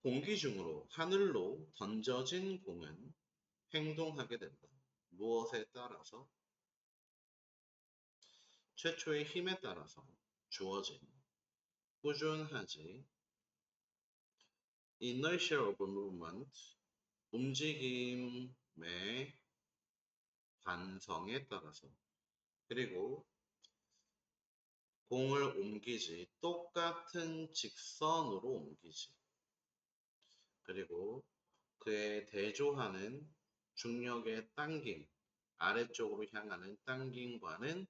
공기 중으로 하늘로 던져진 공은 행동하게 된다. 무엇에 따라서? 최초의 힘에 따라서 주어진 꾸준하지 inertia of movement 움직임의 관성에 따라서 그리고 공을 옮기지 똑같은 직선으로 옮기지 그리고 그에 대조하는 중력의 당김 아래쪽으로 향하는 당김과는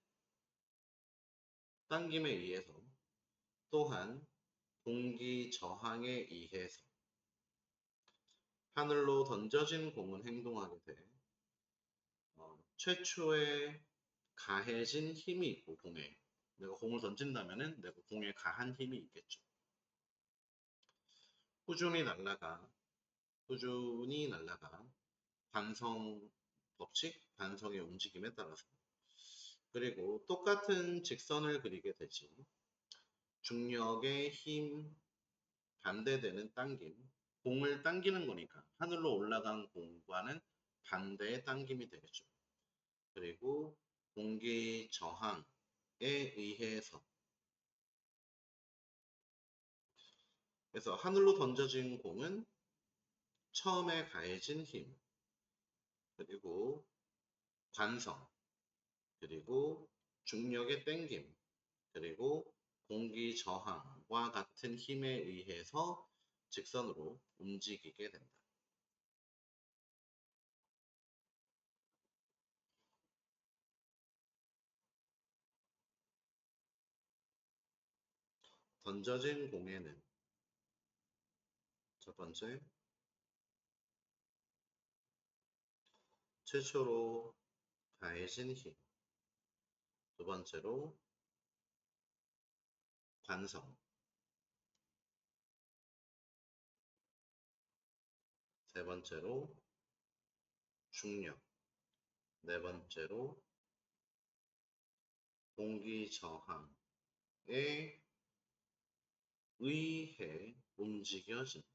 당김에 의해서 또한 공기 저항에 의해서 하늘로 던져진 공은 행동하게 돼. 최초에 가해진 힘이 있고 공에 내가 공을 던진다면은 내가 공에 가한 힘이 있겠죠. 꾸준히 날아가 관성 법칙, 관성의 움직임에 따라서 그리고 똑같은 직선을 그리게 되지. 중력의 힘 반대되는 당김, 공을 당기는 거니까 하늘로 올라간 공과는 반대의 당김이 되겠죠. 그리고 공기 저항에 의해서 그래서 하늘로 던져진 공은 처음에 가해진 힘, 그리고 관성, 그리고 중력의 땡김, 그리고 공기 저항과 같은 힘에 의해서 직선으로 움직이게 된다. 던져진 공에는 첫 번째, 최초로 가해진 힘, 두 번째로 관성, 세 번째로 중력, 네 번째로 공기 저항에 의해 움직여진다.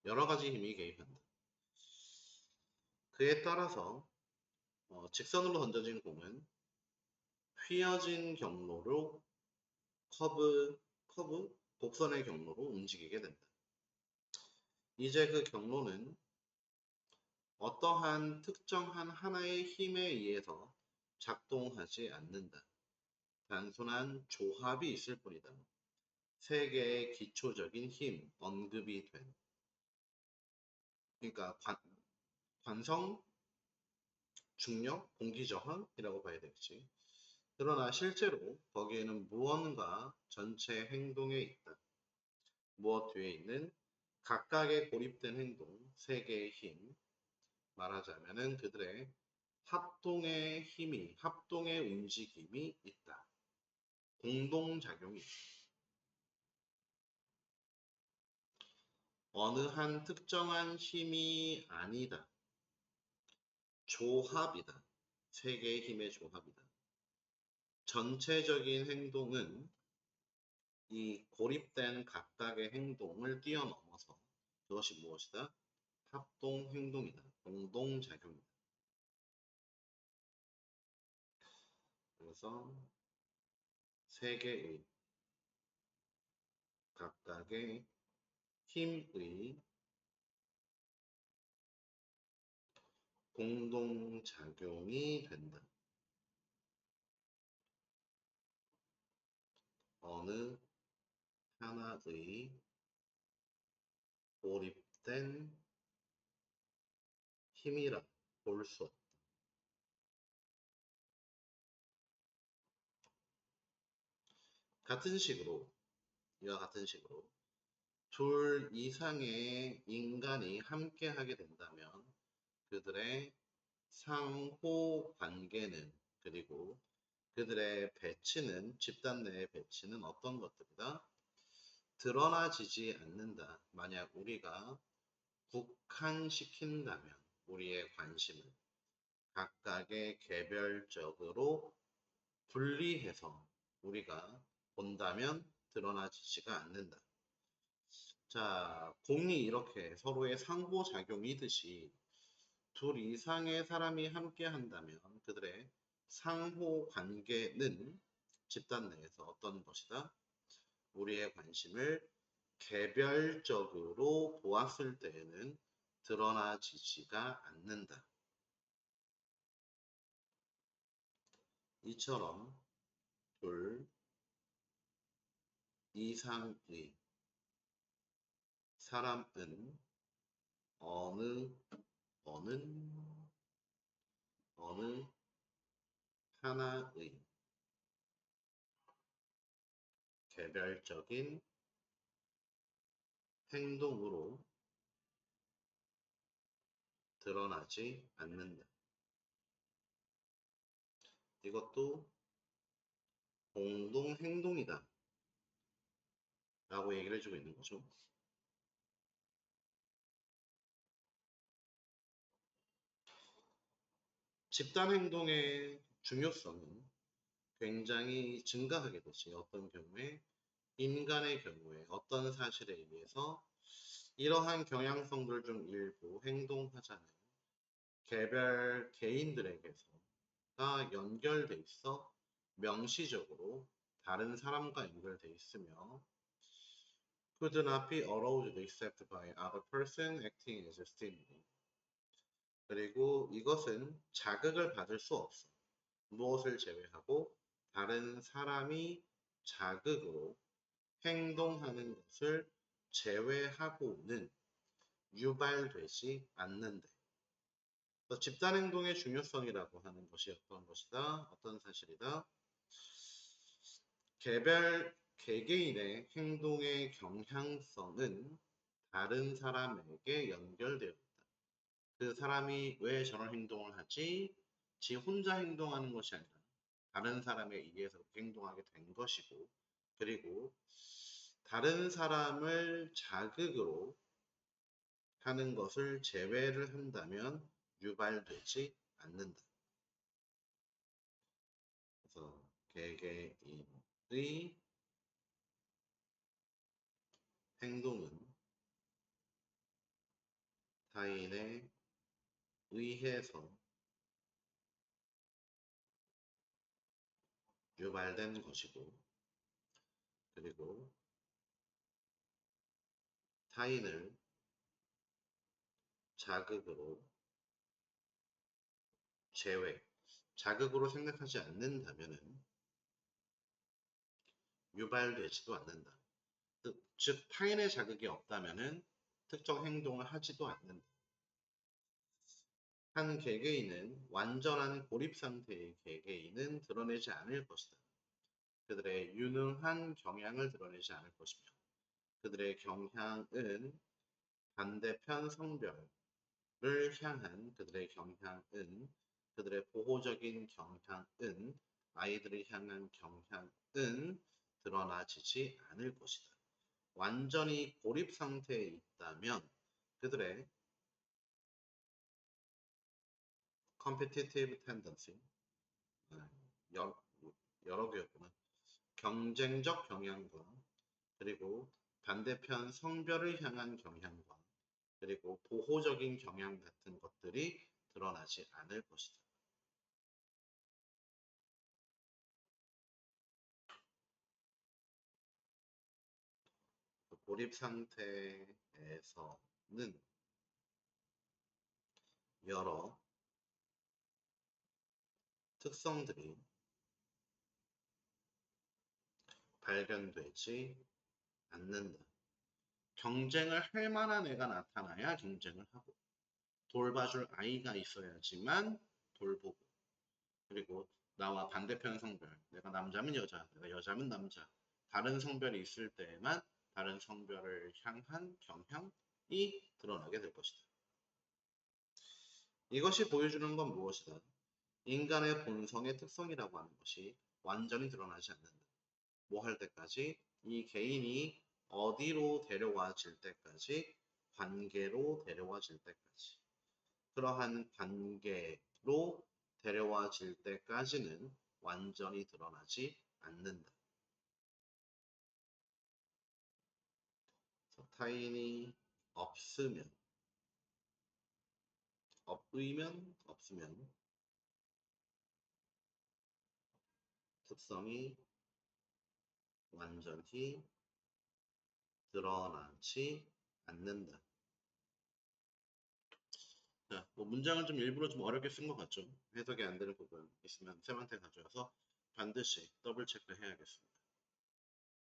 여러 가지 힘이 개입한다. 그에 따라서 직선으로 던져진 공은 휘어진 경로로 곡선의 경로로 움직이게 된다. 이제 그 경로는 어떠한 특정한 하나의 힘에 의해서 작동하지 않는다. 단순한 조합이 있을 뿐이다. 세 개의 기초적인 힘, 언급이 된. 그러니까 관성, 중력, 공기저항이라고 봐야 되겠지. 그러나 실제로 거기에는 무언가 전체 행동에 있다. 무엇 뒤에 있는 각각의 고립된 행동, 세 개의 힘, 말하자면은 그들의 합동의 힘이, 합동의 움직임이 있다. 공동작용이 있다. 어느 한 특정한 힘이 아니다. 조합이다. 세 개의 힘의 조합이다. 전체적인 행동은 이 고립된 각각의 행동을 뛰어넘어서 그것이 무엇이다? 합동 행동이다. 공동작용이다. 그래서 세 개의 각각의 힘의 공동작용이 된다. 어느 하나의 고립된 힘이라 볼 수 없다. 이와 같은 식으로 둘 이상의 인간이 함께 하게 된다면 그들의 상호 관계는 그리고 그들의 배치는 집단 내의 배치는 어떤 것들이다? 드러나지지 않는다. 만약 우리가 국한시킨다면 우리의 관심을 각각의 개별적으로 분리해서 우리가 본다면 드러나지가 않는다. 자, 공이 이렇게 서로의 상호작용이듯이 둘 이상의 사람이 함께 한다면 그들의 상호 관계는 집단 내에서 어떤 것이다? 우리의 관심을 개별적으로 보았을 때에는 드러나지지가 않는다. 이처럼 둘 이상의 사람은 어느 어느 어느 하나의 개별적인 행동으로 드러나지 않는다. 이것도 공동 행동이다 라고 얘기를 해주고 있는 거죠. 집단 행동의 중요성은 굉장히 증가하게 되지. 어떤 경우에 인간의 경우에 어떤 사실에 의해서 이러한 경향성들 중 일부 행동하자는 개별 개인들에게서가 연결돼 있어 명시적으로 다른 사람과 연결돼 있으며 could not be allowed except by other person acting as a stimuli. 그리고 이것은 자극을 받을 수 없어. 무엇을 제외하고 다른 사람이 자극으로 행동하는 것을 제외하고는 유발되지 않는데. 집단 행동의 중요성이라고 하는 것이 어떤 것이다? 어떤 사실이다? 개개인의 행동의 경향성은 다른 사람에게 연결되어 있다. 그 사람이 왜 저런 행동을 하지? 지 혼자 행동하는 것이 아니라 다른 사람에 의해서 행동하게 된 것이고, 그리고 다른 사람을 자극으로 하는 것을 제외를 한다면 유발되지 않는다. 그래서 개개인의 행동은 타인에 의해서 유발된 것이고, 그리고 타인을 자극으로 자극으로 생각하지 않는다면 유발되지도 않는다. 즉 타인의 자극이 없다면 특정 행동을 하지도 않는다. 한 개개인은 완전한 고립 상태의 개개인은 드러내지 않을 것이다. 그들의 유능한 경향을 드러내지 않을 것이며 그들의 경향은 반대편 성별을 향한 그들의 경향은 그들의 보호적인 경향은 아이들을 향한 경향은 드러나지지 않을 것이다. 완전히 고립 상태에 있다면 그들의 competitive tendency 여러 개였구나. 경쟁적 경향과 그리고 반대편 성별을 향한 경향과 그리고 보호적인 경향 같은 것들이 드러나지 않을 것이다. 고립 상태에서는 여러 특성들이 발견되지 않는다. 경쟁을 할 만한 애가 나타나야 경쟁을 하고 돌봐줄 아이가 있어야지만 돌보고 그리고 나와 반대편 성별 내가 남자면 여자, 내가 여자면 남자 다른 성별이 있을 때에만 다른 성별을 향한 경향이 드러나게 될 것이다. 이것이 보여주는 건 무엇이다? 인간의 본성의 특성이라고 하는 것이 완전히 드러나지 않는다. 뭐 할 때까지? 이 개인이 어디로 데려와질 때까지? 관계로 데려와질 때까지. 그러한 관계로 데려와질 때까지는 완전히 드러나지 않는다. 타인이 없으면, 없으면, 없으면 특성이 완전히 드러나지 않는다. 자, 뭐 문장을 좀 일부러 좀 어렵게 쓴 것 같죠? 해석이 안 되는 부분 있으면 쌤한테 가져와서 반드시 더블 체크 해야겠습니다.